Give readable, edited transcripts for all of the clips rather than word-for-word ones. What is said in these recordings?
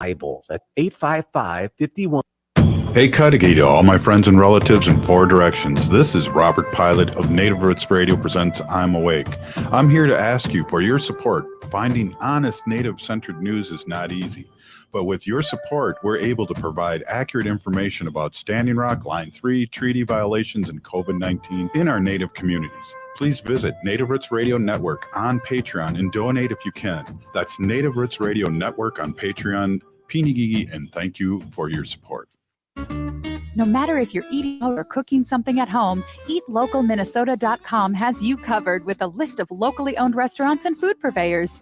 Bible. That's 855-51. Hey, Cudahy to all my friends and relatives in four directions. This is Robert Pilot of Native Roots Radio presents I'm Awake. I'm here to ask you for your support. Finding honest Native-centered news is not easy. But with your support, we're able to provide accurate information about Standing Rock, Line 3, treaty violations, and COVID-19 in our Native communities. Please visit Native Roots Radio Network on Patreon and donate if you can. That's Native Roots Radio Network on Patreon. Pinigigi, and thank you for your support. No matter if you're eating or cooking something at home, eatlocalminnesota.com has you covered with a list of locally owned restaurants and food purveyors.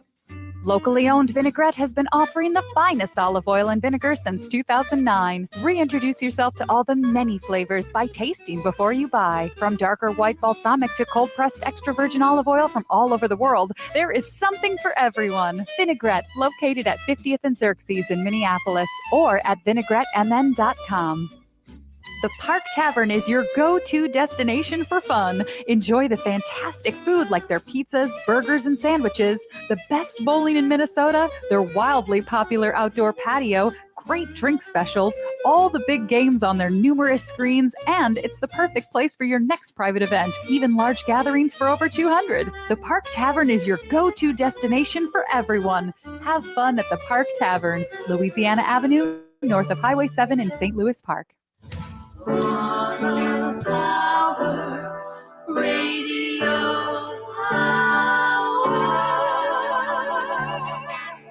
Locally owned Vinaigrette has been offering the finest olive oil and vinegar since 2009. Reintroduce yourself to all the many flavors by tasting before you buy. From darker white balsamic to cold-pressed extra virgin olive oil from all over the world, there is something for everyone. Vinaigrette, located at 50th and Xerxes in Minneapolis, or at vinaigrettemn.com. The Park Tavern is your go-to destination for fun. Enjoy the fantastic food like their pizzas, burgers, and sandwiches, the best bowling in Minnesota, their wildly popular outdoor patio, great drink specials, all the big games on their numerous screens, and it's the perfect place for your next private event, even large gatherings for over 200. The Park Tavern is your go-to destination for everyone. Have fun at the Park Tavern, Louisiana Avenue, north of Highway 7 in St. Louis Park.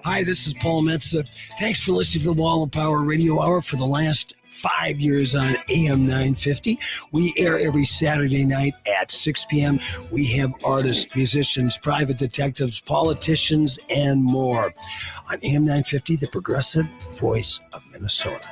Hi, this is Paul Metza. Thanks for listening to the Wall of Power Radio Hour for the last 5 years on AM 950. We air every Saturday night at 6 p.m. We have artists, musicians, private detectives, politicians, and more. On AM 950, the progressive voice of Minnesota.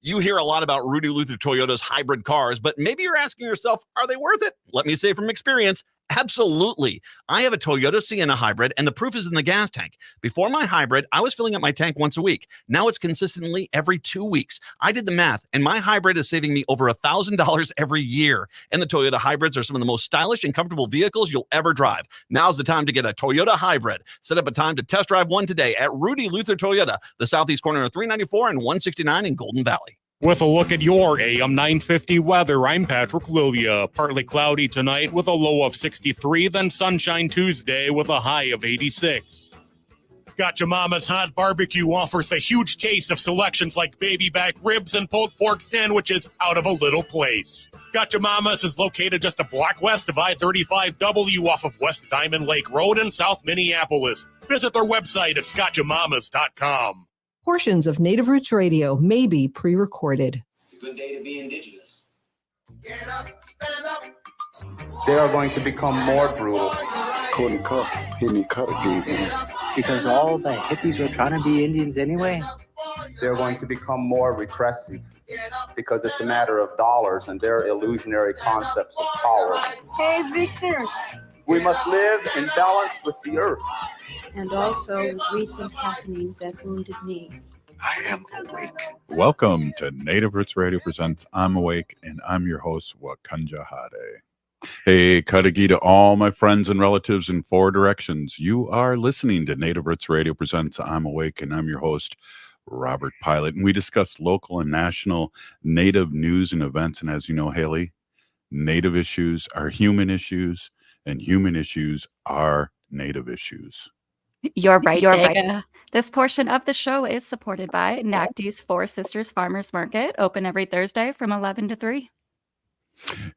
You hear a lot about Rudy Luther Toyota's hybrid cars, but maybe you're asking yourself, are they worth it? Let me say from experience, absolutely. I have a Toyota Sienna hybrid, and the proof is in the gas tank. Before my hybrid, I was filling up my tank once a week. Now it's consistently every 2 weeks. I did the math, and my hybrid is saving me over $1,000 every year. And the Toyota hybrids are some of the most stylish and comfortable vehicles you'll ever drive. Now's the time to get a Toyota hybrid. Set up a time to test drive one today at Rudy Luther Toyota, the southeast corner of 394 and 169 in Golden Valley. With a look at your AM 950 weather, I'm Patrick Lilia. Partly cloudy tonight with a low of 63, then sunshine Tuesday with a high of 86. Gotcha Mama's Hot Barbecue offers the huge taste of selections like baby back ribs and pulled pork sandwiches out of a little place. Gotcha Mama's is located just a block west of I-35W off of West Diamond Lake Road in South Minneapolis. Visit their website at scotchamamas.com. Portions of Native Roots Radio may be pre-recorded. It's a good day to be indigenous. Get up, stand up. They are going to become more brutal. Couldn't cut, hit me cut again. Because all the hippies were trying to be Indians anyway. They're going to become more repressive because it's a matter of dollars and their illusionary concepts of power. Hey, Victor. We must live in balance with the earth. And also with recent happenings at Wounded Knee. I am awake. Welcome to Native Roots Radio presents I'm Awake, and I'm your host, Wakanja Hade. Hey, Cudahy to all my friends and relatives in four directions. You are listening to Native Roots Radio presents I'm Awake, and I'm your host, Robert Pilot. And we discuss local and national Native news and events. And as you know, Haley, Native issues are human issues, and human issues are Native issues. You're right. This portion of the show is supported by NACDI's Four Sisters Farmers Market, open every Thursday from 11 to 3.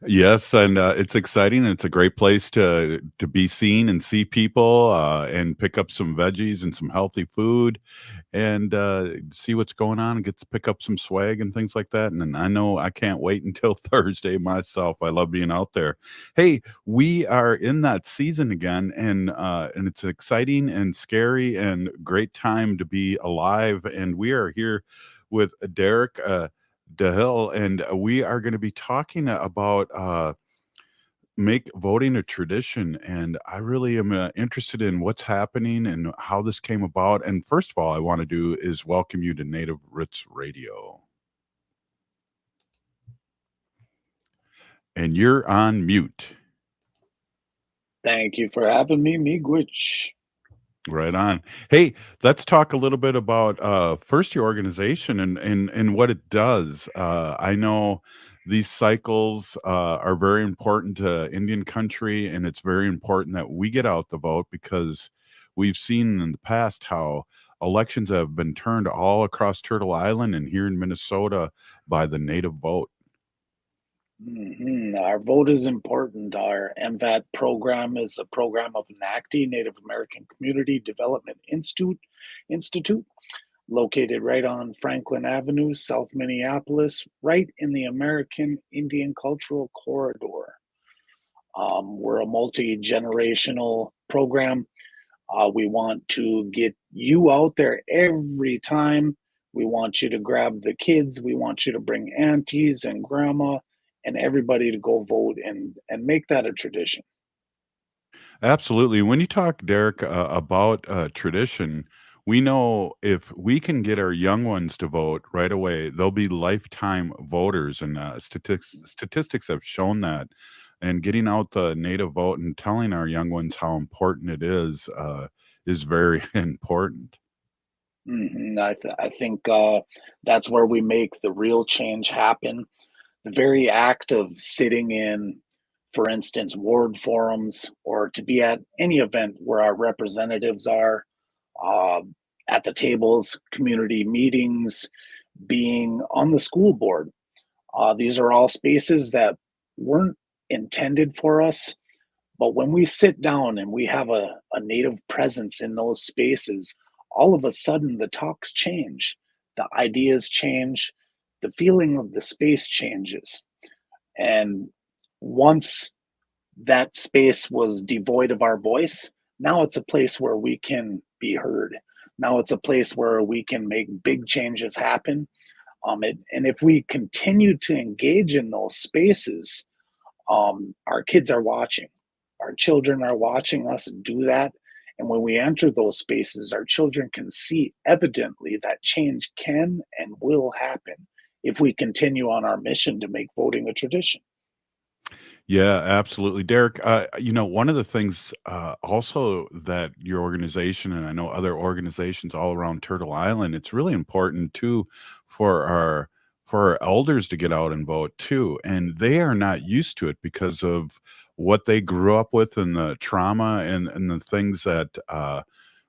Yes, and it's exciting. It's a great place to be seen and see people and pick up some veggies and some healthy food and see what's going on and get to pick up some swag and things like that. And I know I can't wait until Thursday myself. I love being out there. Hey, we are in that season again, and it's exciting and scary and great time to be alive. And we are here with Darek Delille, and we are going to be talking about make voting a tradition. And I really am interested in what's happening and how this came about. And first of all, I want to do is welcome you to Native Roots Radio. And you're on mute. Thank you for having me, Goodrich. Right on. Hey, let's talk a little bit about first your organization and what it does. I know these cycles are very important to Indian country, and it's very important that we get out the vote because we've seen in the past how elections have been turned all across Turtle Island and here in Minnesota by the native vote. Our vote is important. Our MVAT program is a program of NACDI, Native American Community Development Institute, located right on Franklin Avenue, South Minneapolis, right in the American Indian Cultural Corridor. We're a multi-generational program. We want to get you out there every time. We want you to grab the kids. We want you to bring aunties and grandma and everybody to go vote and make that a tradition. Absolutely. When you talk, Derek, about tradition, we know if we can get our young ones to vote right away, they'll be lifetime voters, and statistics have shown that. And getting out the native vote and telling our young ones how important it is very important. I think that's where we make the real change happen. The very act of sitting in, for instance, ward forums, or to be at any event where our representatives are, uh, at the tables, community meetings, being on the school board. These are all spaces that weren't intended for us, but when we sit down and we have a native presence in those spaces, all of a sudden the talks change, the ideas change, the feeling of the space changes. And once that space was devoid of our voice, now it's a place where we can be heard. Now it's a place where we can make big changes happen. And if we continue to engage in those spaces, our kids are watching. Our children are watching us do that. And when we enter those spaces, our children can see evidently that change can and will happen if we continue on our mission to make voting a tradition. Yeah, absolutely. Derek, one of the things also that your organization and I know other organizations all around Turtle Island, it's really important too for our elders to get out and vote too. And they are not used to it because of what they grew up with and the trauma and the things that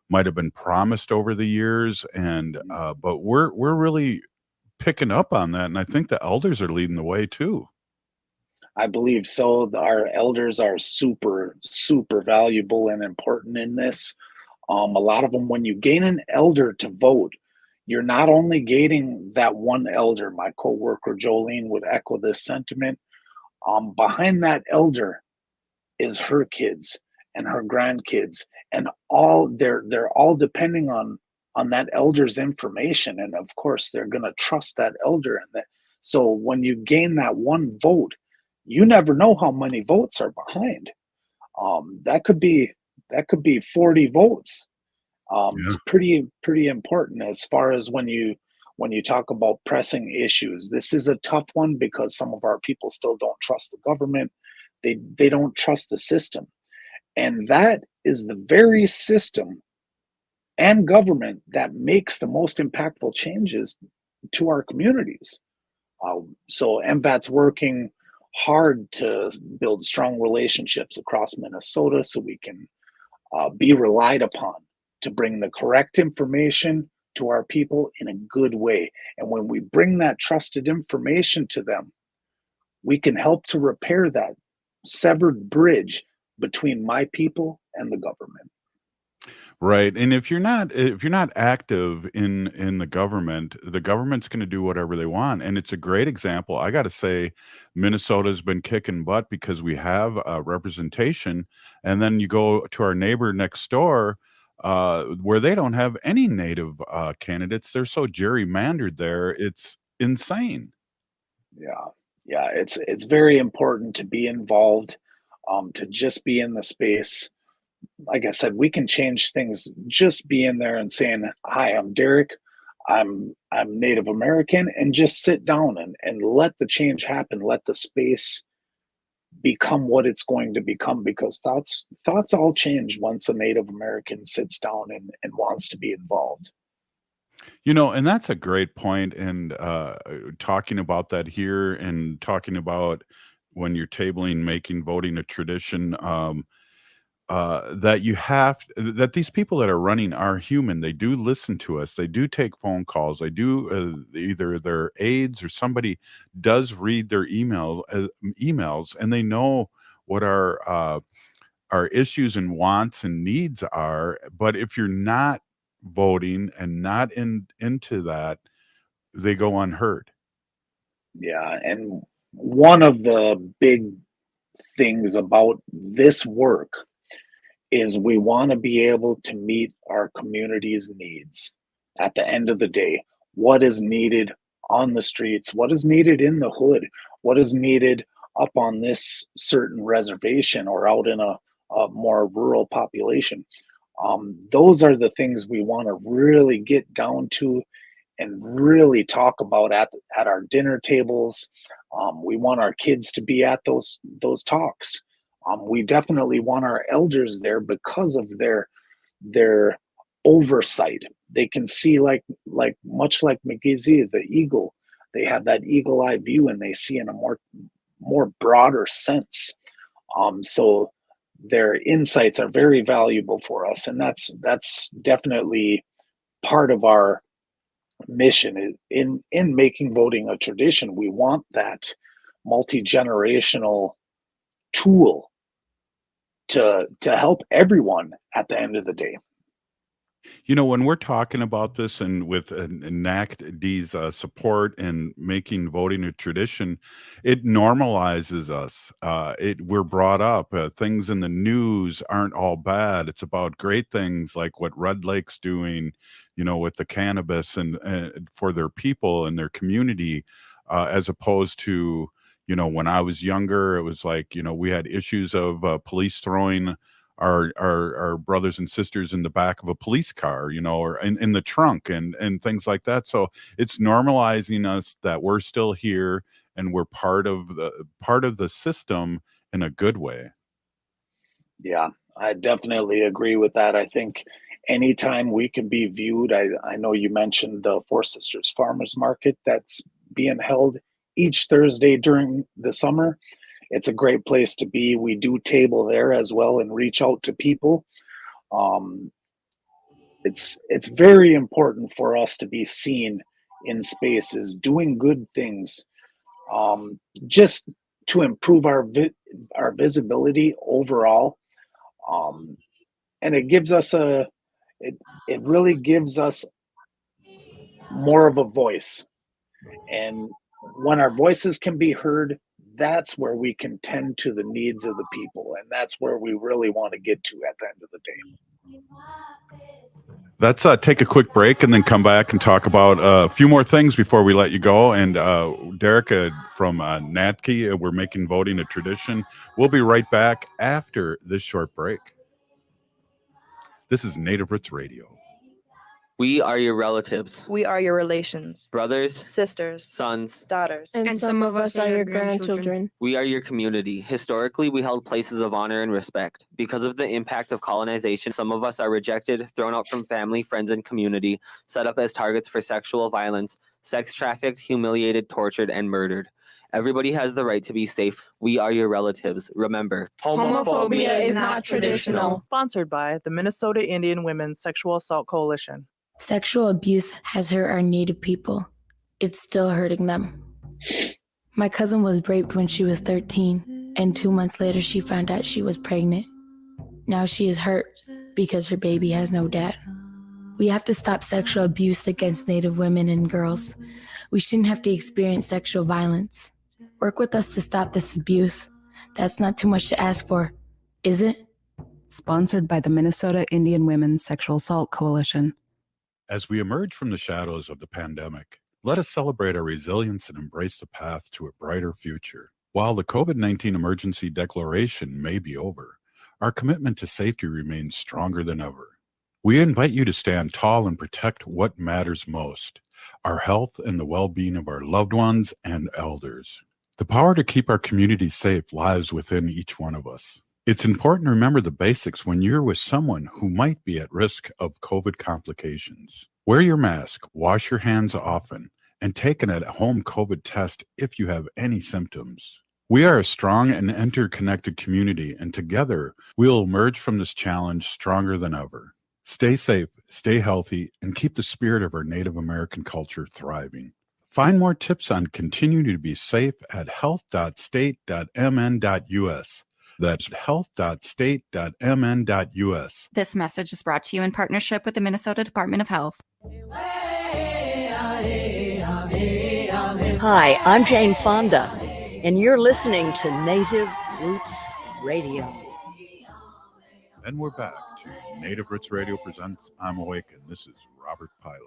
might have been promised over the years. And but we're really picking up on that. And I think the elders are leading the way too. I believe so. Our elders are super, super valuable and important in this. A lot of them, when you gain an elder to vote, you're not only gaining that one elder. My coworker Jolene would echo this sentiment. Behind that elder is her kids and her grandkids, and they're all depending on that elder's information, and of course they're going to trust that elder. And that, so when you gain that one vote, you never know how many votes are behind. That could be 40 votes. It's pretty important as far as when you talk about pressing issues. This is a tough one because some of our people still don't trust the government. They don't trust the system, and that is the very system and government that makes the most impactful changes to our communities. So MVAT's working hard to build strong relationships across Minnesota so we can be relied upon to bring the correct information to our people in a good way. And when we bring that trusted information to them, we can help to repair that severed bridge between my people and the government. Right, and if you're not active in the government's gonna do whatever they want, and it's a great example. I gotta say, Minnesota's been kicking butt because we have, representation, and then you go to our neighbor next door, where they don't have any native, candidates. They're so gerrymandered there, it's insane. Yeah, yeah, it's very important to be involved, to just be in the space. Like I said, we can change things just being there and saying, "Hi, I'm Derek. I'm Native American," and just sit down and let the change happen. Let the space become what it's going to become, because thoughts all change once a Native American sits down and wants to be involved. And that's a great point. And talking about that here and talking about when you're tabling, making voting a tradition, that these people that are running are human. They do listen to us. They do take phone calls. They do either their aides or somebody does read their emails, and they know what our issues and wants and needs are. But if you're not voting and not into that, they go unheard. Yeah, and one of the big things about this work is we want to be able to meet our community's needs. At the end of the day, what is needed on the streets, what is needed in the hood, what is needed up on this certain reservation or out in a more rural population. Those are the things we want to really get down to and really talk about at our dinner tables. We want our kids to be at those talks. We definitely want our elders there because of their oversight. They can see like much like McGizzy, the eagle. They have that eagle eye view, and they see in a more broader sense. So their insights are very valuable for us, and that's definitely part of our mission in making voting a tradition. We want that multi-generational tool to help everyone at the end of the day. When we're talking about this and with NACDI's support and making voting a tradition, it normalizes us. We're brought up. Things in the news aren't all bad. It's about great things like what Red Lake's doing, with the cannabis and for their people and their community, as opposed to, when I was younger, it was like, we had issues of police throwing our brothers and sisters in the back of a police car, or in the trunk and things like that. So it's normalizing us that we're still here and we're part of the system in a good way. Yeah, I definitely agree with that. I think anytime we can be viewed, I know you mentioned the Four Sisters Farmers Market that's being held each Thursday during the summer. It's a great place to be. We do table there as well and reach out to people. It's very important for us to be seen in spaces doing good things, just to improve our visibility overall. And it gives us it really gives us more of a voice. And when our voices can be heard, that's where we can tend to the needs of the people. And that's where we really want to get to at the end of the day. Let's take a quick break and then come back and talk about a few more things before we let you go. And Derek from NACDI, we're making voting a tradition. We'll be right back after this short break. This is Native Roots Radio. We are your relatives. We are your relations. Brothers, sisters, sons, daughters. And some of us are your grandchildren. We are your community. Historically, we held places of honor and respect. Because of the impact of colonization, some of us are rejected, thrown out from family, friends, and community, set up as targets for sexual violence, sex trafficked, humiliated, tortured, and murdered. Everybody has the right to be safe. We are your relatives. Remember, homophobia is not traditional. Sponsored by the Minnesota Indian Women's Sexual Assault Coalition. Sexual abuse has hurt our Native people. It's still hurting them. My cousin was raped when she was 13, and 2 months later she found out she was pregnant. Now she is hurt because her baby has no dad. We have to stop sexual abuse against Native women and girls. We shouldn't have to experience sexual violence. Work with us to stop this abuse. That's not too much to ask for, is it? Sponsored by the Minnesota Indian Women's Sexual Assault Coalition. As we emerge from the shadows of the pandemic, let us celebrate our resilience and embrace the path to a brighter future. While the COVID-19 emergency declaration may be over, our commitment to safety remains stronger than ever. We invite you to stand tall and protect what matters most, our health and the well-being of our loved ones and elders. The power to keep our community safe lies within each one of us. It's important to remember the basics when you're with someone who might be at risk of COVID complications. Wear your mask, wash your hands often, and take an at-home COVID test if you have any symptoms. We are a strong and interconnected community, and together we will emerge from this challenge stronger than ever. Stay safe, stay healthy, and keep the spirit of our Native American culture thriving. Find more tips on continuing to be safe at health.state.mn.us. That's health.state.mn.us. This message is brought to you in partnership with the Minnesota Department of Health. Hi, I'm Jane Fonda, and you're listening to Native Roots Radio. And we're back to Native Roots Radio presents I'm Awake, and this is Robert Pilot.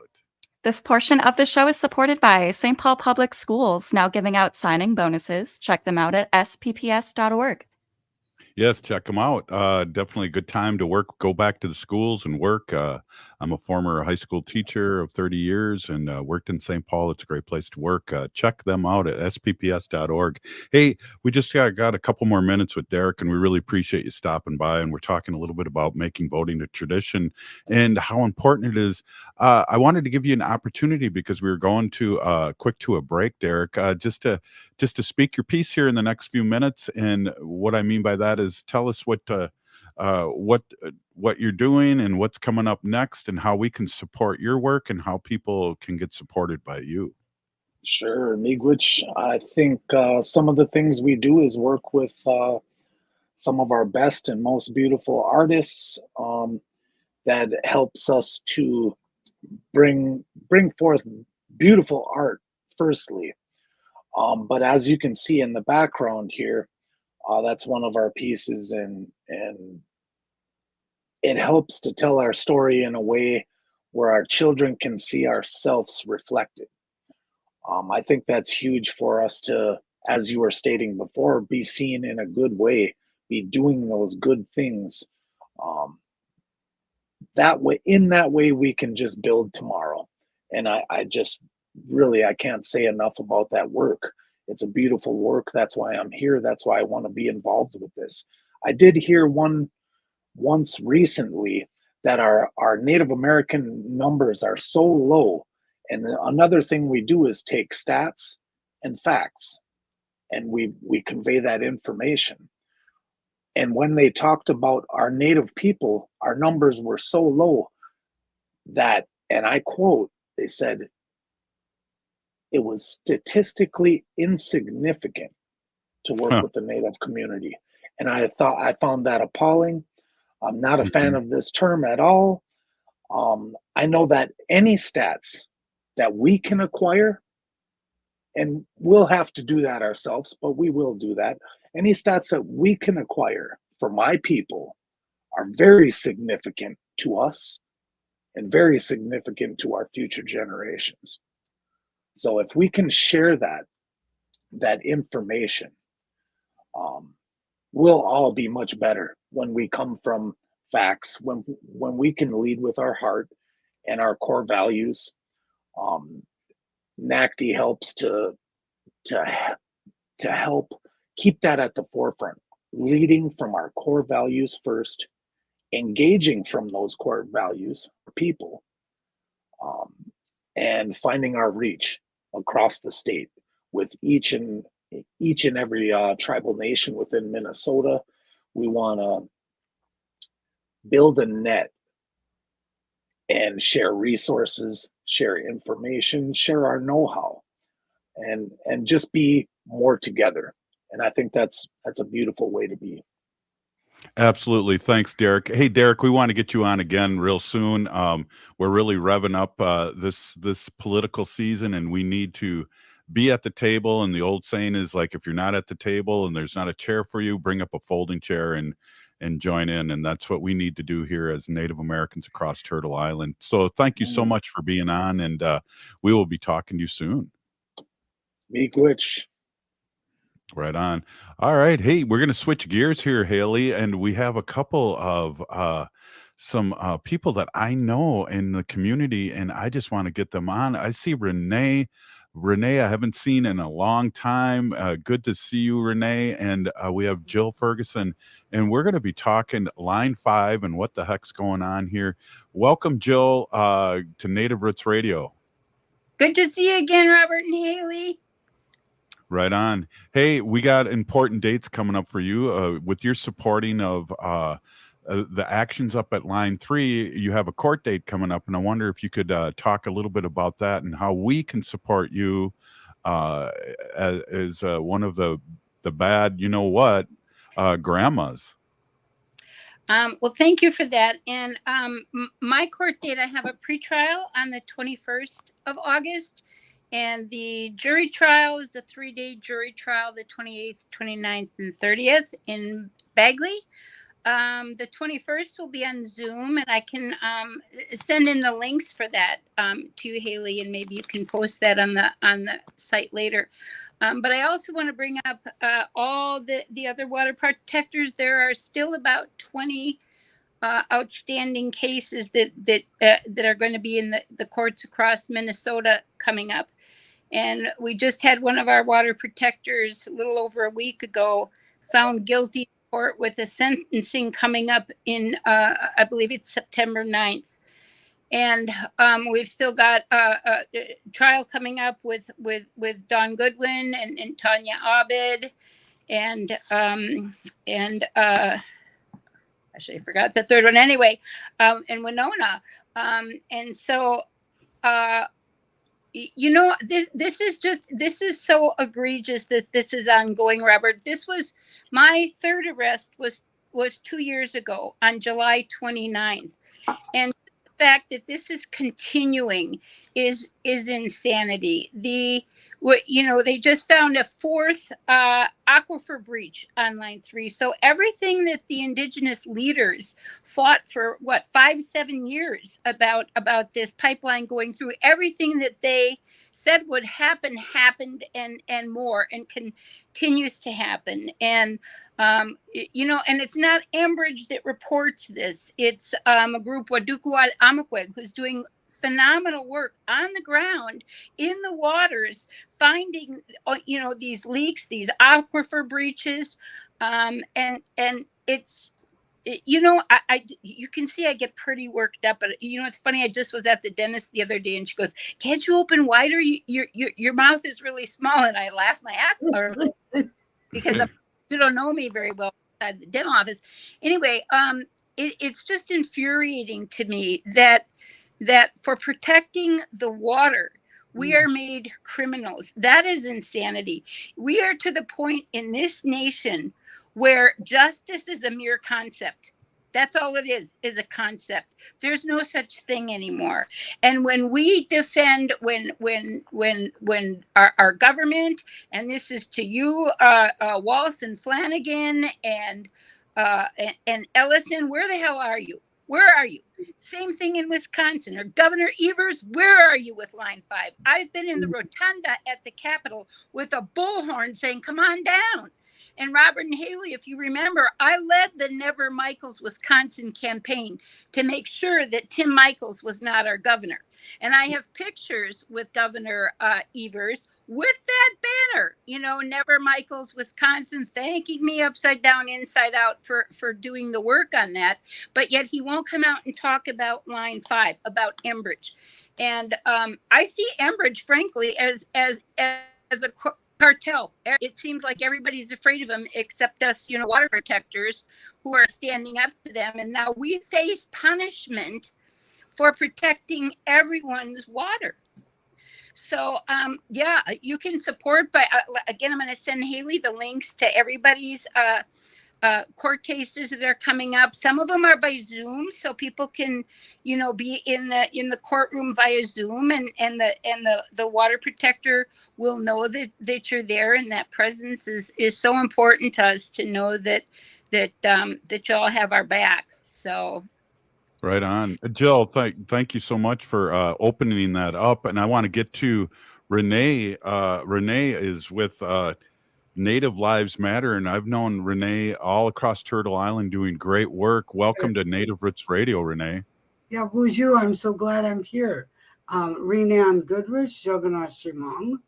This portion of the show is supported by St. Paul Public Schools, now giving out signing bonuses. Check them out at spps.org. Yes, check them out. Definitely a good time to work, go back to the schools and work. I'm a former high school teacher of 30 years and worked in St. Paul. It's a great place to work. Check them out at spps.org. Hey, we just got a couple more minutes with Darek, and we really appreciate you stopping by. And we're talking a little bit about making voting a tradition and how important it is. I wanted to give you an opportunity because we were going to quick to a break, Darek, just to speak your piece here in the next few minutes. And what I mean by that is tell us what you're doing and what's coming up next and how we can support your work and how people can get supported by you. Sure, Miigwech. I think some of the things we do is work with some of our best and most beautiful artists that helps us to bring forth beautiful art, firstly. But as you can see in the background here, that's one of our pieces, and it helps to tell our story in a way where our children can see ourselves reflected. I think that's huge for us to, as you were stating before, be seen in a good way, be doing those good things. In that way, we can just build tomorrow. And I just really, I can't say enough about that work. It's a beautiful work. That's why I'm here. That's why I want to be involved with this. I did hear once recently that our Native American numbers are so low. And another thing we do is take stats and facts, and we convey that information. And when they talked about our Native people, our numbers were so low that, and I quote, they said, it was statistically insignificant to work with the Native community. And I found that appalling. I'm not a fan of this term at all. I know that any stats that we can acquire, and we'll have to do that ourselves, but we will do that. Any stats that we can acquire for my people are very significant to us and very significant to our future generations. So if we can share that information, we'll all be much better when we come from facts, when we can lead with our heart and our core values. NACDI helps to help keep that at the forefront, leading from our core values first, engaging from those core values for people, and finding our reach across the state with each and every tribal nation within Minnesota. We want to build a net and share resources, share information, share our know-how, and just be more together. And I think that's a beautiful way to be. Absolutely. Thanks, Darek. Hey, Darek, we want to get you on again real soon. We're really revving up this political season, and we need to be at the table. And the old saying is, like, if you're not at the table and there's not a chair for you, bring up a folding chair and join in. And that's what we need to do here as Native Americans across Turtle Island. So thank you so much for being on, and we will be talking to you soon. Miigwech. Right on. All right. Hey, we're going to switch gears here, Haley, and we have a couple of some people that I know in the community, and I just want to get them on. I see Rene Rene, I haven't seen in a long time. Good to see you, Rene. And we have Jill Ferguson, and we're going to be talking Line 5 and what the heck's going on here. Welcome, Jill, to Native Roots Radio. Good to see you again, Robert and Haley. Right on. Hey, we got important dates coming up for you with your supporting of the actions up at Line 3. You have a court date coming up, and I wonder if you could talk a little bit about that and how we can support you as one of the bad, grandmas. Well, thank you for that. And my court date, I have a pretrial on the 21st of August. And the jury trial is a 3-day jury trial, the 28th, 29th, and 30th in Bagley. The 21st will be on Zoom, and I can send in the links for that to you, Haley, and maybe you can post that on the site later. But I also want to bring up all the other water protectors. There are still about 20 outstanding cases that are going to be in the courts across Minnesota coming up. And we just had one of our water protectors a little over a week ago found guilty in court with a sentencing coming up in, I believe it's September 9th. And we've still got a trial coming up with Don Goodwin and Tanya Abed and actually I forgot the third one anyway, and Winona. And so, this is so egregious that this is ongoing, Robert. This was my third arrest was 2 years ago on July 29th. And the fact that this is continuing is insanity. They just found a fourth aquifer breach on Line 3. So everything that the indigenous leaders fought for 5-7 years about this pipeline going through, everything that they said would happen happened and more, and continues to happen. And and it's not Enbridge that reports this. It's a group, Wadukuwad Amakweg, who's doing phenomenal work on the ground in the waters, finding these leaks, these aquifer breaches, and it's you can see I get pretty worked up, but it's funny. I just was at the dentist the other day, and she goes, "Can't you open wider? Your mouth is really small." And I laughed my ass off because you don't know me very well inside the dental office. Anyway, it's just infuriating to me that for protecting the water, we are made criminals. That is insanity. We are to the point in this nation where justice is a mere concept. That's all it is a concept. There's no such thing anymore. And when we defend, when our government, and this is to you, Walsh and Flanagan and Ellison, where the hell are you? Where are you? Same thing in Wisconsin. Or Governor Evers, where are you with Line 5? I've been in the rotunda at the Capitol with a bullhorn saying, "Come on down." And Robert and Haley, if you remember, I led the Never Michaels Wisconsin campaign to make sure that Tim Michaels was not our governor. And I have pictures with Governor Evers with that banner, Never Michaels Wisconsin, thanking me upside down, inside out for doing the work on that. But yet he won't come out and talk about Line 5, about Enbridge. And I see Enbridge, frankly, as a cartel. It seems like everybody's afraid of them except us, water protectors who are standing up to them. And now we face punishment for protecting everyone's water. So, you can support, but again, I'm going to send Haley the links to everybody's court cases that are coming up. Some of them are by Zoom, so people can, be in the courtroom via Zoom, and the water protector will know that you're there, and that presence is so important to us to know that y'all have our back. So. Right on. Jill, thank you so much for opening that up. And I want to get to Rene. Rene is with Native Lives Matter, and I've known Rene all across Turtle Island doing great work. Welcome to Native Roots Radio, Rene. Yeah, bonjour. I'm so glad I'm here. Rene Goodrich, Shogunah Shimong,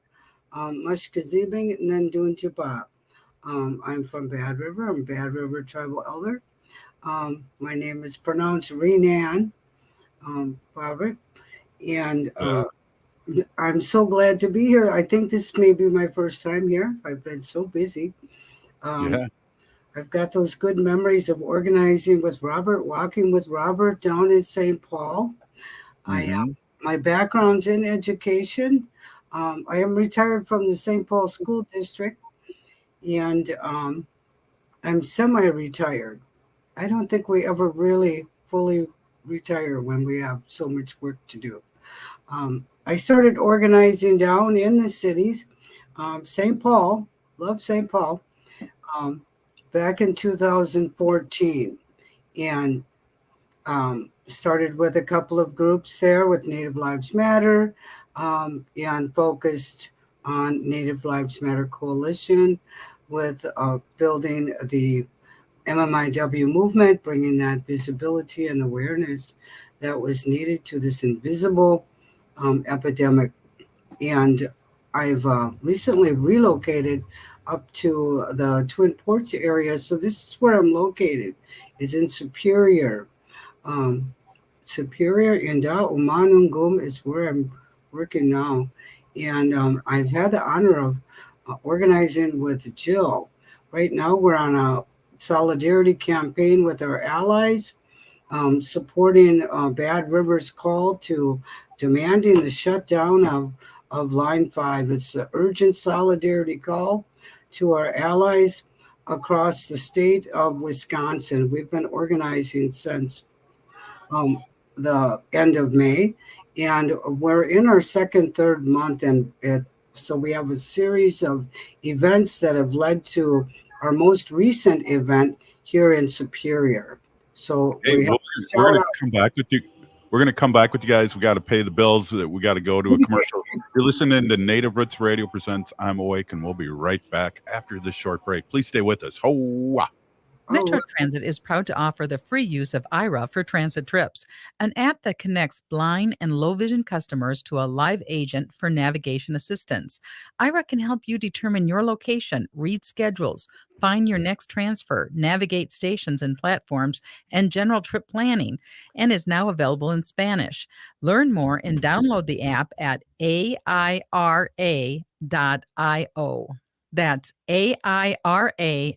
Mushkazibing, Nandun Jabab. I'm from Bad River. I'm Bad River Tribal Elder. My name is pronounced Renan, Robert. And I'm so glad to be here. I think this may be my first time here. I've been so busy. I've got those good memories of organizing with Robert, walking with Robert down in St. Paul. My background's in education. I am retired from the St. Paul School District, and I'm semi-retired. I don't think we ever really fully retire when we have so much work to do. I started organizing down in the cities. St. Paul, love St. Paul, back in 2014, and started with a couple of groups there with Native Lives Matter, and focused on Native Lives Matter Coalition with building the MMIW movement, bringing that visibility and awareness that was needed to this invisible epidemic. And I've recently relocated up to the Twin Ports area. So this is where I'm located, is in Superior. Superior Inda Umanungum is where I'm working now. And I've had the honor of organizing with Jill. Right now we're on a solidarity campaign with our allies, supporting Bad River's call to demanding the shutdown of Line 5. It's an urgent solidarity call to our allies across the state of Wisconsin. We've been organizing since the end of May, and we're in our third month, and so we have a series of events that have led to our most recent event here in Superior. So we're going to come back with you. We're going to come back with you guys. We got to pay the bills. We got to go to a commercial. You're listening to Native Roots Radio presents I'm Awake, and we'll be right back after this short break. Please stay with us. Ho-wah. Metro Transit is proud to offer the free use of IRA for transit trips, an app that connects blind and low vision customers to a live agent for navigation assistance. IRA can help you determine your location, read schedules, find your next transfer, navigate stations and platforms, and general trip planning, and is now available in Spanish. Learn more and download the app at AIRA.io. That's AIRA.io.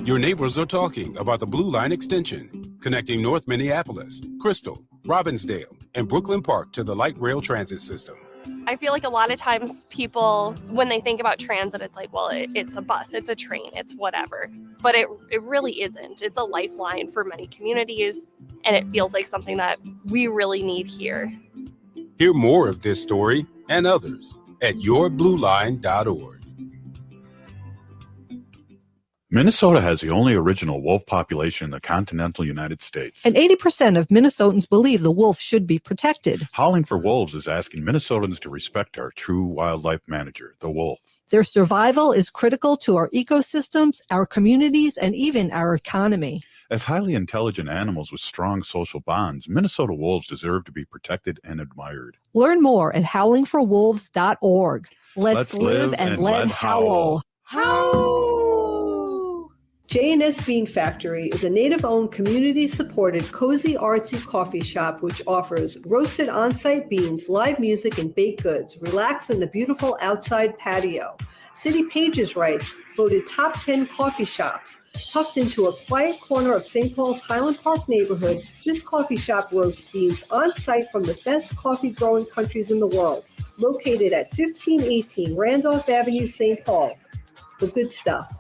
Your neighbors are talking about the Blue Line extension, connecting North Minneapolis, Crystal, Robbinsdale, and Brooklyn Park to the light rail transit system. I feel like a lot of times people, when they think about transit, it's like, well, it's a bus, it's a train, it's whatever. But it really isn't. It's a lifeline for many communities, and it feels like something that we really need here. Hear more of this story and others at yourblueline.org. Minnesota has the only original wolf population in the continental United States. And 80% of Minnesotans believe the wolf should be protected. Howling for Wolves is asking Minnesotans to respect our true wildlife manager, the wolf. Their survival is critical to our ecosystems, our communities, and even our economy. As highly intelligent animals with strong social bonds, Minnesota wolves deserve to be protected and admired. Learn more at howlingforwolves.org. Let's live and let howl. Howl! J&S Bean Factory is a native-owned, community-supported, cozy, artsy coffee shop which offers roasted on-site beans, live music, and baked goods. Relax in the beautiful outside patio. City Pages writes, voted top 10 coffee shops. Tucked into a quiet corner of St. Paul's Highland Park neighborhood, this coffee shop roasts beans on-site from the best coffee-growing countries in the world. Located at 1518 Randolph Avenue, St. Paul. The good stuff.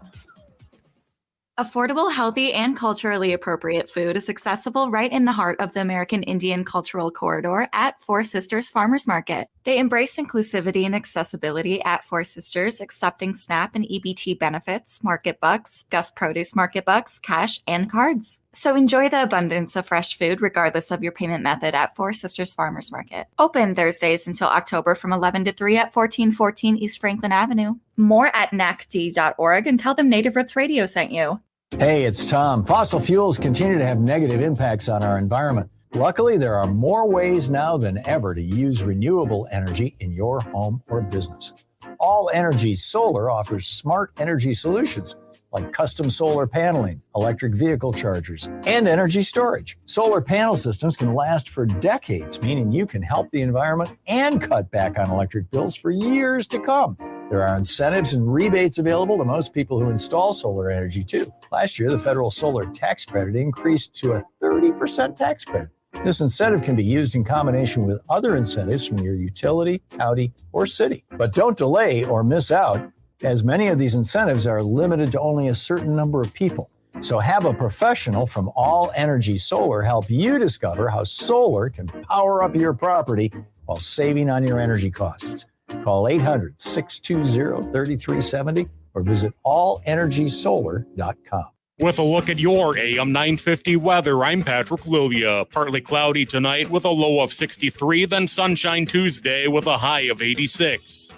Affordable, healthy, and culturally appropriate food is accessible right in the heart of the American Indian Cultural Corridor at Four Sisters Farmers Market. They embrace inclusivity and accessibility at Four Sisters, accepting SNAP and EBT benefits, market bucks, Gust Produce market bucks, cash, and cards. So enjoy the abundance of fresh food regardless of your payment method at Four Sisters Farmers Market. Open Thursdays until October from 11 to 3 at 1414 East Franklin Avenue. More at NACDI.org and tell them Native Roots Radio sent you. Hey, it's Tom. Fossil fuels continue to have negative impacts on our environment. Luckily, there are more ways now than ever to use renewable energy in your home or business. All Energy Solar offers smart energy solutions like custom solar paneling, electric vehicle chargers, and energy storage. Solar panel systems can last for decades, meaning you can help the environment and cut back on electric bills for years to come. There are incentives and rebates available to most people who install solar energy too. Last year, the federal solar tax credit increased to a 30% tax credit. This incentive can be used in combination with other incentives from your utility, county, or city. But don't delay or miss out, as many of these incentives are limited to only a certain number of people. So have a professional from All Energy Solar help you discover how solar can power up your property while saving on your energy costs. Call 800-620-3370 or visit allenergysolar.com. With a look at your AM 950 weather, I'm Patrick Lilia. Partly cloudy tonight with a low of 63, then sunshine Tuesday with a high of 86.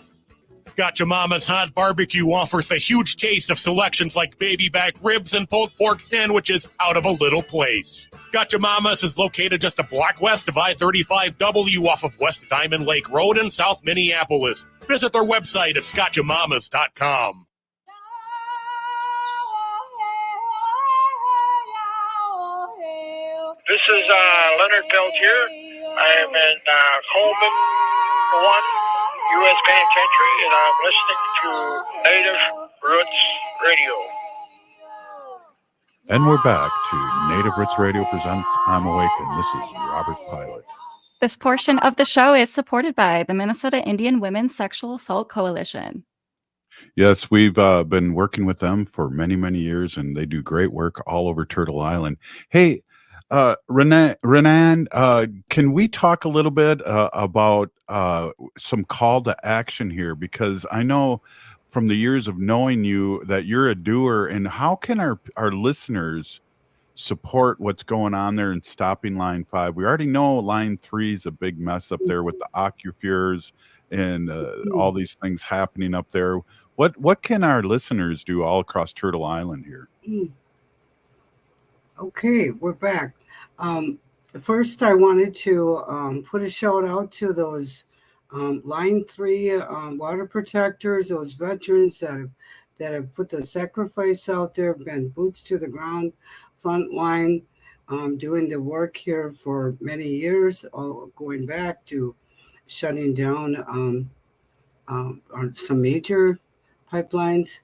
Gotcha Mama's Hot Barbecue offers the huge taste of selections like baby back ribs and pulled pork sandwiches out of a little place. Gotcha Mama's is located just a block west of I-35W off of West Diamond Lake Road in South Minneapolis. Visit their website at scotchamamas.com. This is Leonard Peltier. I am in Coleman 1 U.S. Penitentiary, and I'm listening to Native Roots Radio. And we're back to Native Roots Radio presents I'm Awakened. This is Robert Pilot. This portion of the show is supported by the Minnesota Indian Women's Sexual Assault Coalition. Yes, we've been working with them for many, many years, and they do great work all over Turtle Island. Hey, Rene, can we talk a little bit about some call to action here? Because I know from the years of knowing you that you're a doer, and how can our listeners support what's going on there and stopping Line 5? We already know Line 3 is a big mess up there with the aquifers and all these things happening up there. What can our listeners do all across Turtle Island here? Okay, we're back. First, I wanted to put a shout out to those Line 3 water protectors, those veterans that have put the sacrifice out there, been boots to the ground, front line, doing the work here for many years, all going back to shutting down on some major pipelines.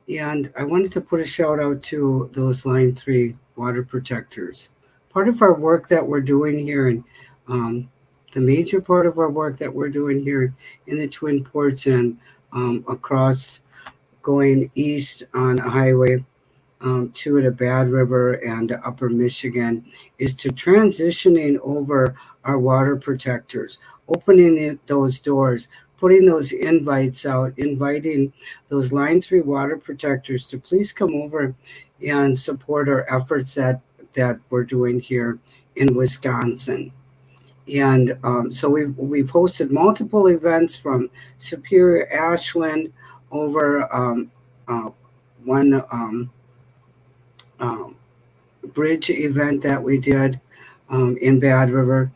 And I wanted to put a shout out to those Line 3 water protectors. Part of our work that we're doing here, and the major part of our work that we're doing here in the Twin Ports and across going east on Highway 2 to Bad River and Upper Michigan, is to transitioning over our water protectors, opening those doors, putting those invites out, inviting those Line 3 water protectors to please come over and support our efforts that we're doing here in Wisconsin. And so we've hosted multiple events from Superior, Ashland, over one bridge event that we did in Bad River.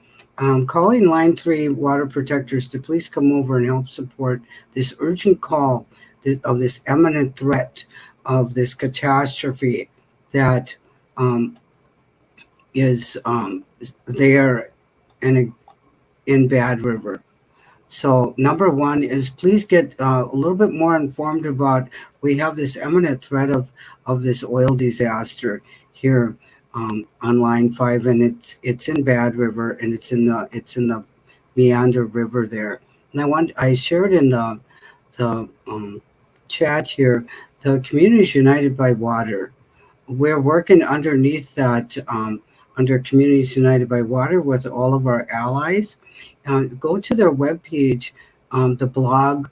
Calling Line 3 water protectors to please come over and help support this urgent call of this imminent threat of this catastrophe that is there in Bad River. So number one is please get a little bit more informed about, we have this imminent threat of this oil disaster here on Line 5, and it's in Bad River, and it's in the Meander River there. And I shared in the chat here, the Communities United by Water. We're working underneath that under Communities United by Water with all of our allies. Go to their webpage. The blog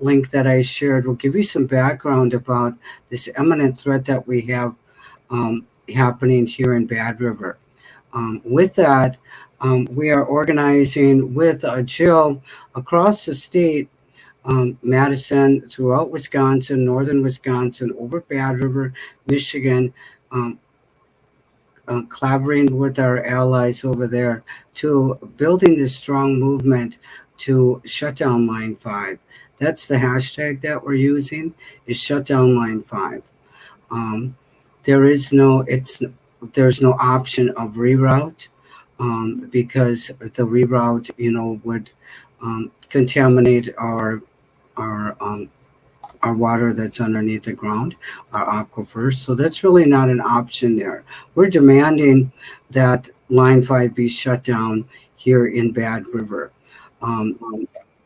link that I shared will give you some background about this imminent threat that we have happening here in Bad River. With that, we are organizing with Jill across the state, Madison, throughout Wisconsin, northern Wisconsin, over Bad River, Michigan, collaborating with our allies over there to building this strong movement to shut down Line 5. That's the hashtag that we're using, is shut down Line 5. There's no option of reroute, because the reroute, would contaminate our water that's underneath the ground, our aquifers. So that's really not an option there. We're demanding that Line 5 be shut down here in Bad River.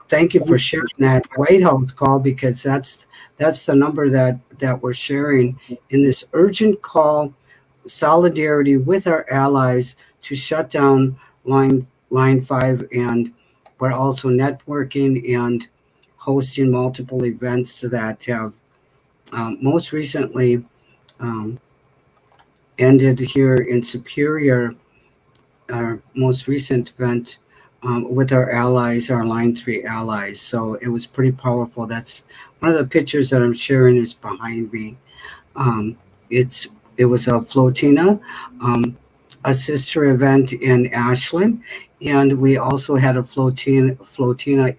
Thank you for sharing that White House call, because that's the number that we're sharing in this urgent call, solidarity with our allies to shut down Line 5, and we're also networking and hosting multiple events that have most recently ended here in Superior. Our most recent event with our allies, our Line 3 allies. So it was pretty powerful. That's one of the pictures that I'm sharing is behind me. It was a flotina, a sister event in Ashland, and we also had a flotina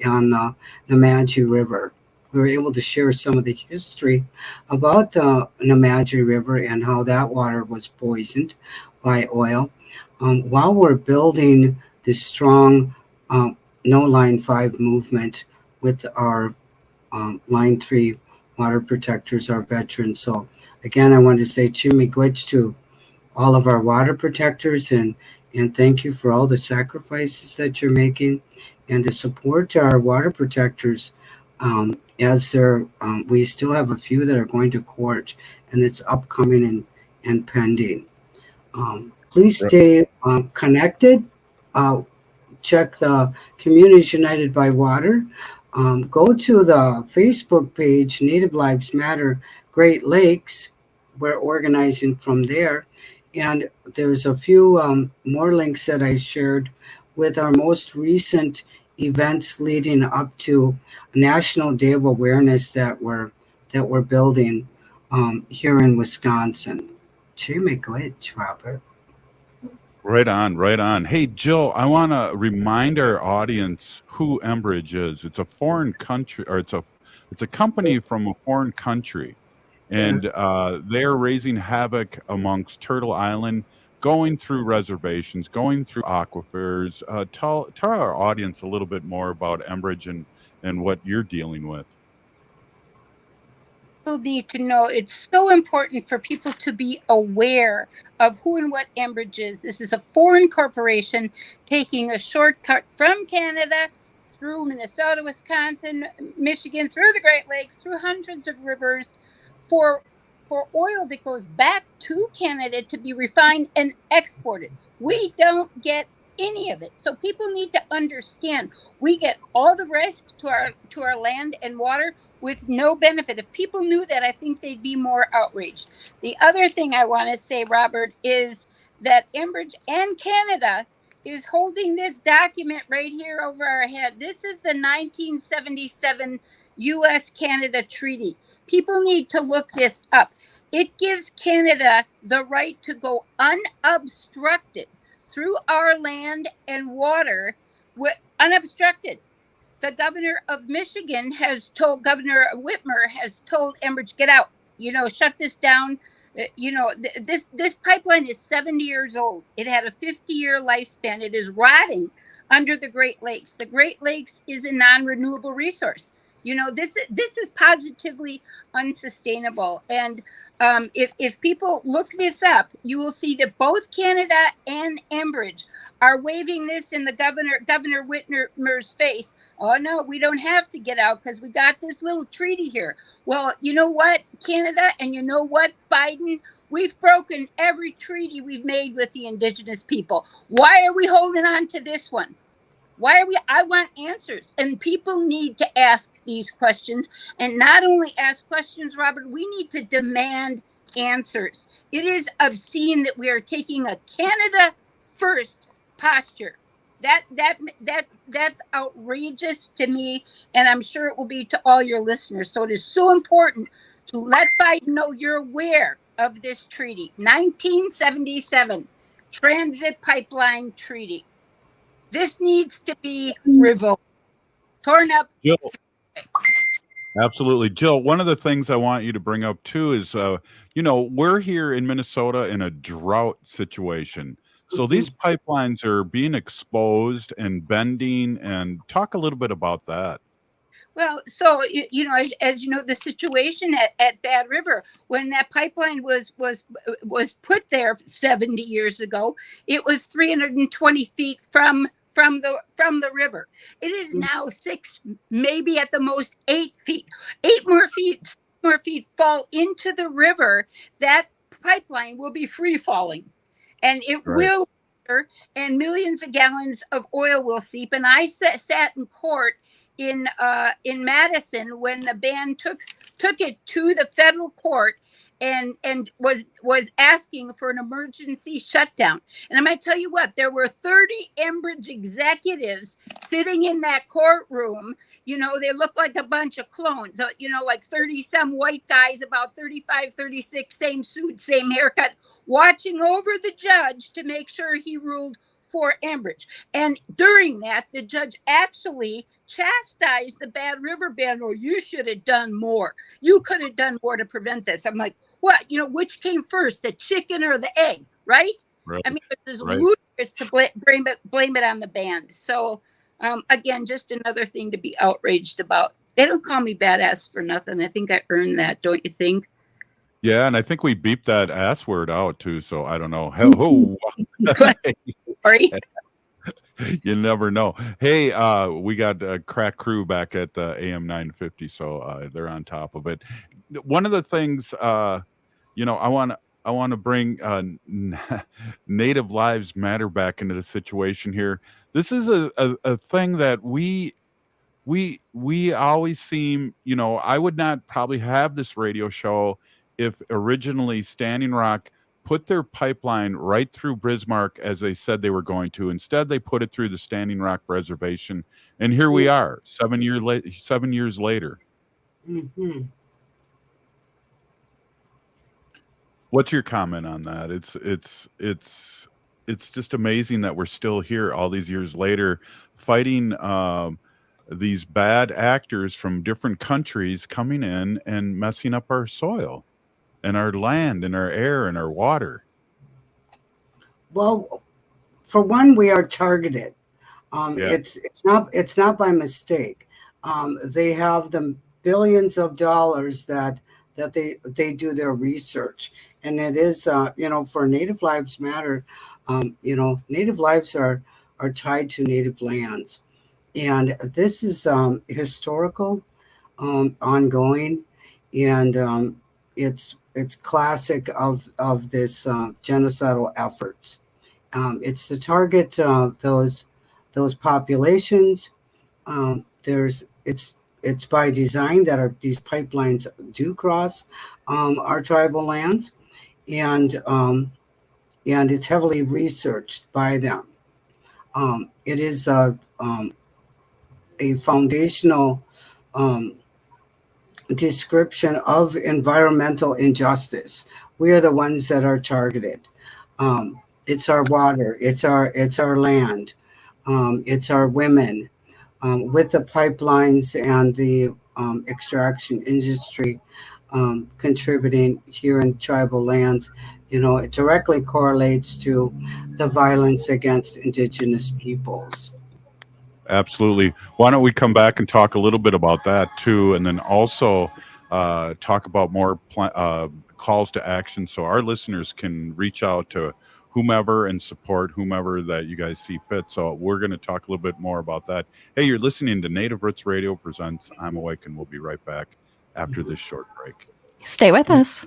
on the NACDI River. We were able to share some of the history about the NACDI River and how that water was poisoned by oil. While we're building this strong No Line 5 movement with our Line 3 water protectors, our veterans. So again, I want to say Chimigwech to all of our water protectors, and thank you for all the sacrifices that you're making and to support our water protectors as we still have a few that are going to court, and it's upcoming and pending. Please stay connected. Check the Communities United by Water. Go to the Facebook page, Native Lives Matter Great Lakes. We're organizing from there. And there's a few more links that I shared with our most recent events leading up to National Day of Awareness that we're building here in Wisconsin. Jimmy, go ahead, Robert. Right on. Hey, Jill, I want to remind our audience who Enbridge is. It's a foreign country, or it's a company from a foreign country, and they're raising havoc amongst Turtle Island, going through reservations, going through aquifers. Tell our audience a little bit more about Enbridge and what you're dealing with. People need to know, it's so important for people to be aware of who and what Enbridge is. This is a foreign corporation taking a shortcut from Canada through Minnesota, Wisconsin, Michigan, through the Great Lakes, through hundreds of rivers for oil that goes back to Canada to be refined and exported. We don't get any of it. So people need to understand we get all the rest to our land and water with no benefit. If people knew that, I think they'd be more outraged. The other thing I want to say, Robert, is that Enbridge and Canada is holding this document right here over our head. This is the 1977 U.S.-Canada Treaty. People need to look this up. It gives Canada the right to go unobstructed through our land and water, unobstructed. The governor of Michigan Governor Whitmer has told Enbridge, get out, shut this down. This pipeline is 70 years old. It had a 50-year lifespan. It is rotting under the Great Lakes. The Great Lakes is a non-renewable resource. This is positively unsustainable. And if people look this up, you will see that both Canada and Enbridge are waving this in the Governor Whitmer's face. Oh no, we don't have to get out because we got this little treaty here. Well, you know what, Canada, and you know what, Biden, we've broken every treaty we've made with the Indigenous people. Why are we holding on to this one? I want answers, and people need to ask these questions, and not only ask questions, Robert, we need to demand answers. It is obscene that we are taking a Canada first posture. That's outrageous to me, and I'm sure it will be to all your listeners. So it is so important to let Biden know you're aware of this treaty, 1977 Transit Pipeline Treaty. This needs to be revoked, torn up. Jill, absolutely. Jill, one of the things I want you to bring up too is, we're here in Minnesota in a drought situation. So these pipelines are being exposed and bending, and talk a little bit about that. Well, so as you know, the situation at Bad River, when that pipeline was put there 70 years ago, it was 320 feet from the river. It is now 6, maybe at the most 8 feet. 8 more feet fall into the river. That pipeline will be free falling, and it will, and millions of gallons of oil will seep. And I sat in court in Madison when the band took it to the federal court and was asking for an emergency shutdown. And I'm going to tell you what, there were 30 Enbridge executives sitting in that courtroom. They look like a bunch of clones, like 30 some white guys, about 35, 36, same suit, same haircut, watching over the judge to make sure he ruled for Enbridge. And during that, the judge actually chastised the Bad River band. Oh, you should have done more. You could have done more to prevent this. I'm like, what? Which came first, the chicken or the egg, right? I mean, it's ludicrous to blame it on the band. So, again, just another thing to be outraged about. They don't call me badass for nothing. I think I earned that, don't you think? Yeah, and I think we beeped that ass word out too, so I don't know. Sorry. You never know. Hey, we got a crack crew back at the AM 950, so they're on top of it. One of the things, I want to bring Native Lives Matter back into the situation here. This is a thing that we always seem, I would not probably have this radio show if originally Standing Rock put their pipeline right through Bismarck as they said they were going to. Instead, they put it through the Standing Rock Reservation, and here we are, 7 years later. Mm-hmm. What's your comment on that? It's just amazing that we're still here all these years later, fighting these bad actors from different countries coming in and messing up our soil and our land and our air and our water. Well, for one, we are targeted. It's not by mistake. They have the billions of dollars that they do their research, and it is for Native Lives Matter. Native lives are tied to Native lands, and this is historical, ongoing, and it's classic of this genocidal efforts. It's to target those populations. It's by design that these pipelines do cross our tribal lands, and it's heavily researched by them. It is a foundational description of environmental injustice. We are the ones that are targeted. It's our water, it's our land, it's our women. With the pipelines and the extraction industry contributing here in tribal lands, it directly correlates to the violence against Indigenous peoples. Absolutely. Why don't we come back and talk a little bit about that too, and then also talk about more calls to action so our listeners can reach out to whomever and support whomever that you guys see fit. So we're going to talk a little bit more about that. Hey, you're listening to Native Roots Radio presents I'm Awake, and we'll be right back after this short break. Stay with us.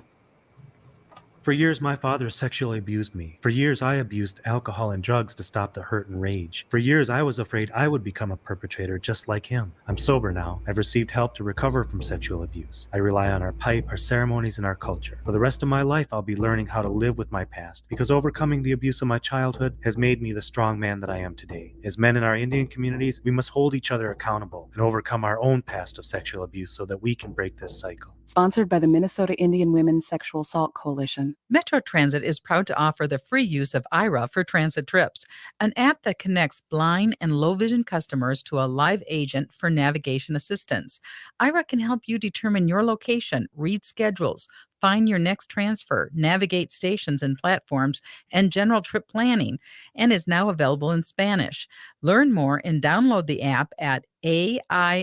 For years, my father sexually abused me. For years, I abused alcohol and drugs to stop the hurt and rage. For years, I was afraid I would become a perpetrator just like him. I'm sober now. I've received help to recover from sexual abuse. I rely on our pipe, our ceremonies, and our culture. For the rest of my life, I'll be learning how to live with my past, because overcoming the abuse of my childhood has made me the strong man that I am today. As men in our Indian communities, we must hold each other accountable and overcome our own past of sexual abuse so that we can break this cycle. Sponsored by the Minnesota Indian Women's Sexual Assault Coalition. Metro Transit is proud to offer the free use of IRA for transit trips, an app that connects blind and low vision customers to a live agent for navigation assistance. IRA can help you determine your location, read schedules, find your next transfer, navigate stations and platforms, and general trip planning, and is now available in Spanish. Learn more and download the app at aira.io.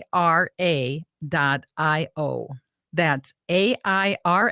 That's aira.io.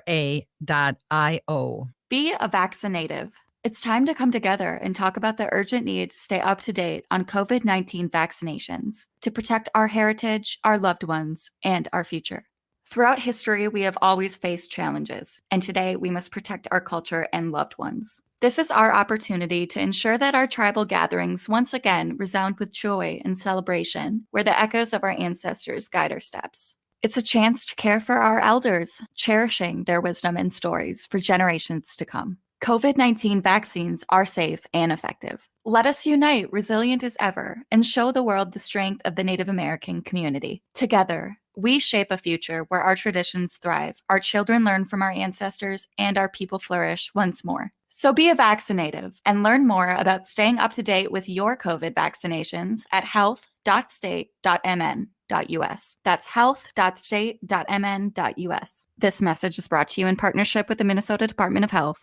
Be a vaccinative. It's time to come together and talk about the urgent need to stay up to date on COVID-19 vaccinations to protect our heritage, our loved ones, and our future. Throughout history, we have always faced challenges, and today we must protect our culture and loved ones. This is our opportunity to ensure that our tribal gatherings once again resound with joy and celebration, where the echoes of our ancestors guide our steps. It's a chance to care for our elders, cherishing their wisdom and stories for generations to come. COVID-19 vaccines are safe and effective. Let us unite, resilient as ever, and show the world the strength of the Native American community. Together, we shape a future where our traditions thrive, our children learn from our ancestors, and our people flourish once more. So be a vaccinative and learn more about staying up to date with your COVID vaccinations at health.state.mn.us. That's health.state.mn.us. This message is brought to you in partnership with the Minnesota Department of Health.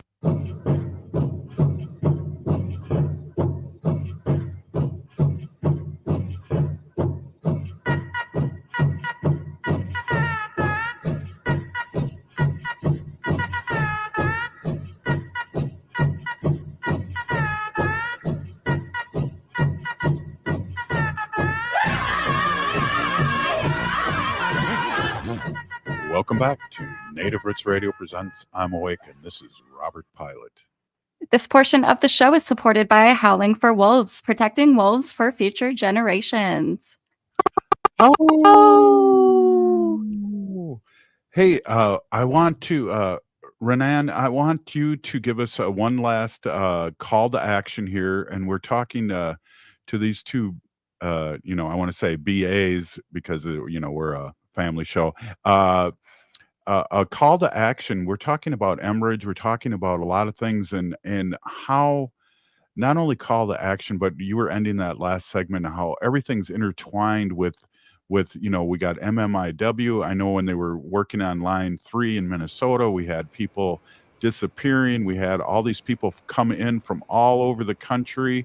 Welcome back to Native Roots Radio presents I'm Awake, and this is Robert Pilot. This portion of the show is supported by Howling for Wolves, protecting wolves for future generations. Oh! Hey, I want to, Rene, I want you to give us one last call to action here, and we're talking to these two, I want to say BAs because, we're a family show. A call to action. We're talking about Emridge. We're talking about a lot of things, and how not only call to action, but you were ending that last segment how everything's intertwined with we got MMIW. I know when they were working on Line 3 in Minnesota, we had people disappearing. We had all these people come in from all over the country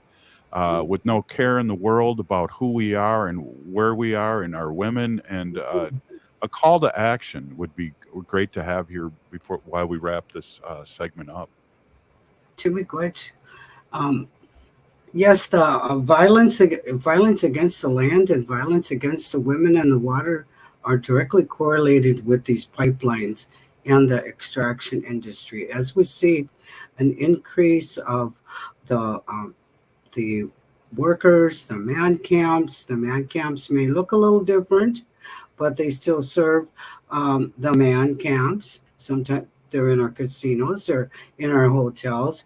with no care in the world about who we are and where we are and our women, and a call to action would be great to have here while we wrap this segment up. Jimmy Gwitch. Yes, the violence against the land and violence against the women and the water are directly correlated with these pipelines and the extraction industry. As we see an increase of the workers, the man camps may look a little different, but they still serve the man camps. Sometimes they're in our casinos or in our hotels.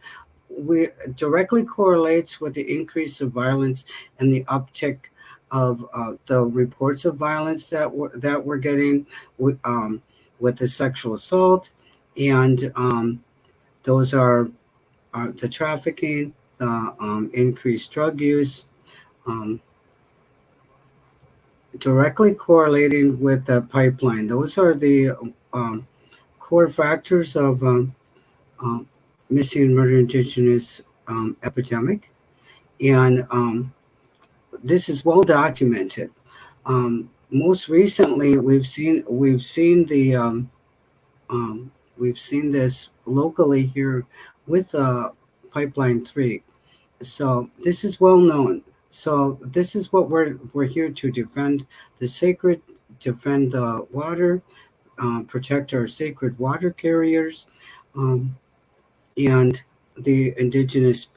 We directly correlates with the increase of violence and the uptick of the reports of violence that we're getting with the sexual assault, and those are the trafficking, the increased drug use, directly correlating with the pipeline. Those are the core factors of missing and murdered Indigenous epidemic, and this is well documented. Most recently, we've seen this locally here with Pipeline 3. So this is well known. So this is what we're here to defend: the sacred, defend the water, protect our sacred water carriers. and the indigenous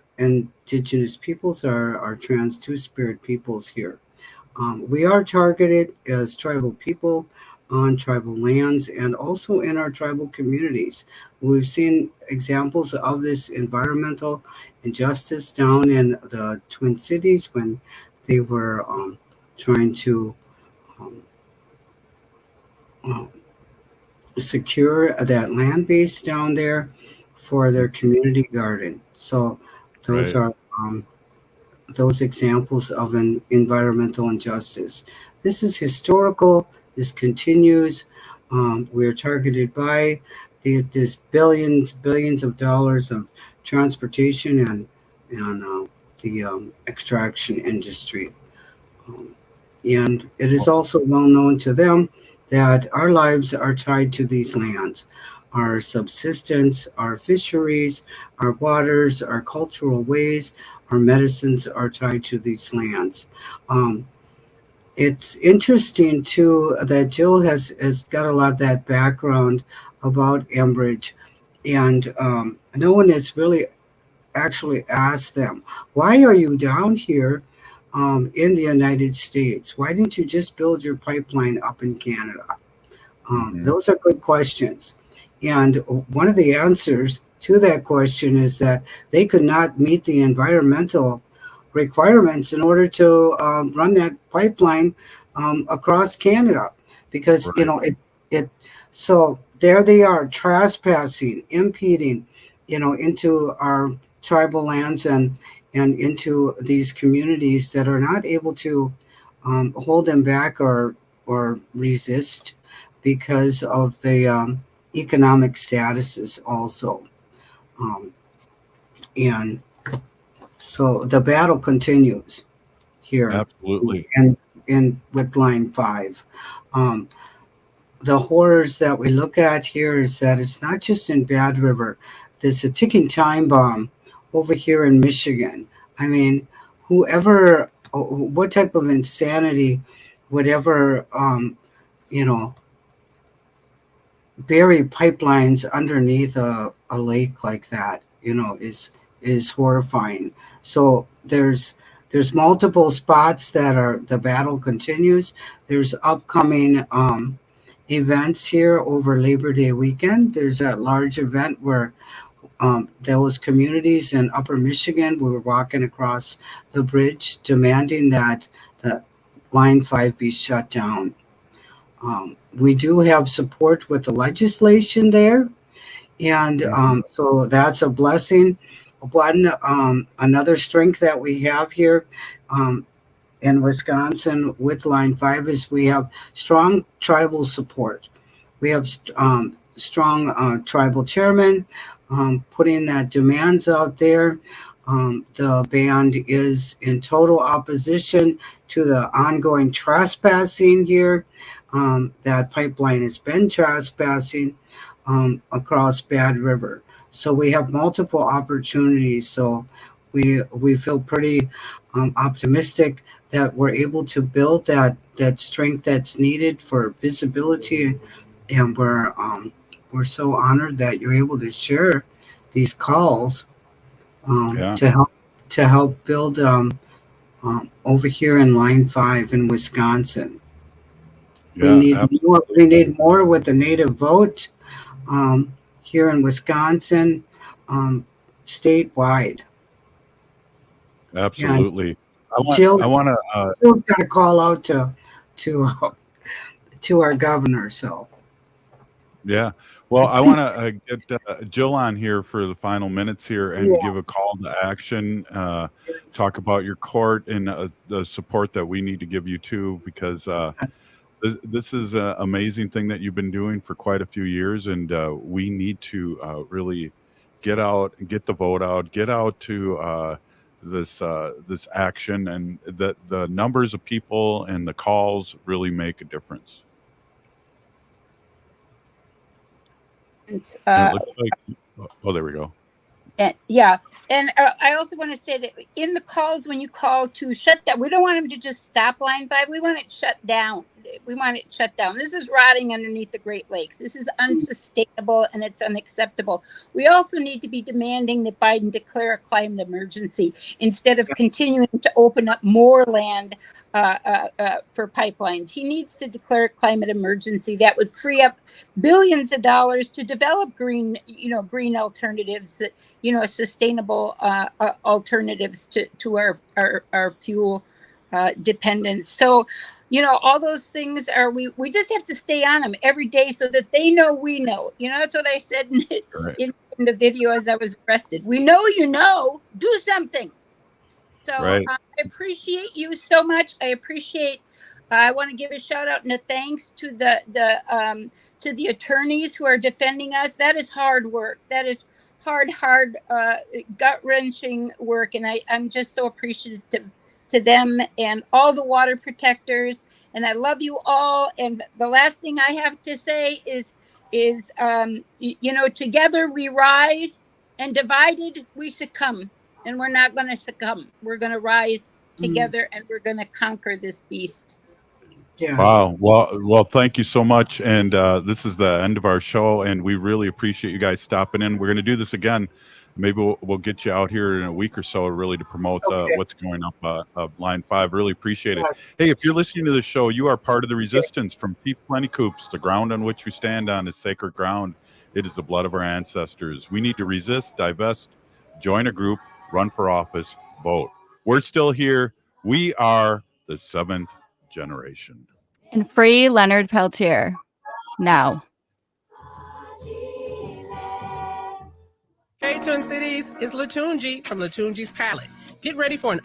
peoples are trans two-spirit peoples here. We are targeted as tribal people on tribal lands and also in our tribal communities. We've seen examples of this environmental injustice down in the Twin Cities when they were trying to um, uh, secure that land base down there for their community garden. So those Right. are those examples of an environmental injustice. This is historical. This continues. We're targeted by this billions of dollars of transportation and the extraction industry. Um, and it is also well known to them that our lives are tied to these lands. Our subsistence, our fisheries, our waters, our cultural ways, our medicines are tied to these lands. Um, it's interesting too that Jill has got a lot of that background about Enbridge, and no one has really actually asked them, why are you down here in the United States? Why didn't you just build your pipeline up in Canada? Those are good questions. And one of the answers to that question is that they could not meet the environmental requirements in order to run that pipeline across Canada, because it so there they are trespassing, impeding, into our tribal lands and into these communities that are not able to hold them back or resist because of the economic statuses also. Um, and so the battle continues here Absolutely. and in with line 5. Um, the horrors that we look at here is that it's not just in Bad River. There's a ticking time bomb over here in Michigan. I mean, what type of insanity would ever, you know, bury pipelines underneath a lake like that, is horrifying. So there's multiple spots that are the battle continues. There's upcoming events here over Labor Day weekend. There's a large event where those communities in Upper Michigan were walking across the bridge demanding that the Line 5 be shut down. We do have support with the legislation there, and so that's a blessing. Another strength that we have here in Wisconsin with Line 5 is we have strong tribal support. We have strong tribal chairman putting that demands out there. The band is in total opposition to the ongoing trespassing here. That pipeline has been trespassing across Bad River. So we have multiple opportunities. So we feel pretty optimistic that we're able to build that strength that's needed for visibility, and we're so honored that you're able to share these calls to help build over here in Line 5 in Wisconsin. We need more. We need more with the native vote here in Wisconsin, statewide. Absolutely. Jill's to. got a call out to our governor. So. Yeah. Well, I want to get Jill on here for the final minutes here and give a call to action, talk about your court and the support that we need to give you too, because this is an amazing thing that you've been doing for quite a few years, and we need to really get out and get the vote out, get out to this action, and that the numbers of people and the calls really make a difference. And it looks like, oh, there we go. And I also want to say that in the calls, when you call to shut down, we don't want them to just stop Line 5. We want it shut down. it shut down. This is rotting underneath the Great Lakes. This is unsustainable and it's unacceptable. We also need to be demanding that Biden declare a climate emergency instead of continuing to open up more land for pipelines. He needs to declare a climate emergency that would free up billions of dollars to develop green alternatives, sustainable alternatives to our fuel dependence. So, all those things we just have to stay on them every day so that they know we know. That's what I said in the video as I was arrested. We know, do something. So Right. I appreciate you so much. I want to give a shout out and a thanks to the attorneys who are defending us. That is hard work. That is hard, gut-wrenching work. And I'm just so appreciative to them and all the water protectors. And I love you all. And the last thing I have to say is together we rise and divided we succumb. And we're not going to succumb. We're going to rise together and we're going to conquer this beast. Yeah. Wow. Well, thank you so much. And this is the end of our show, and we really appreciate you guys stopping in. We're going to do this again. Maybe we'll get you out here in a week or so, really, to promote what's going up Line 5. Really appreciate it. Hey, if you're listening to this show, you are part of the resistance. From Chief Plenty Coops, the ground on which we stand on is sacred ground. It is the blood of our ancestors. We need to resist, divest, join a group, run for office, vote. We're still here. We are the 7th generation. And free Leonard Peltier now. Hey, Twin Cities, it's Latunji from Latunji's Palette. Get ready for an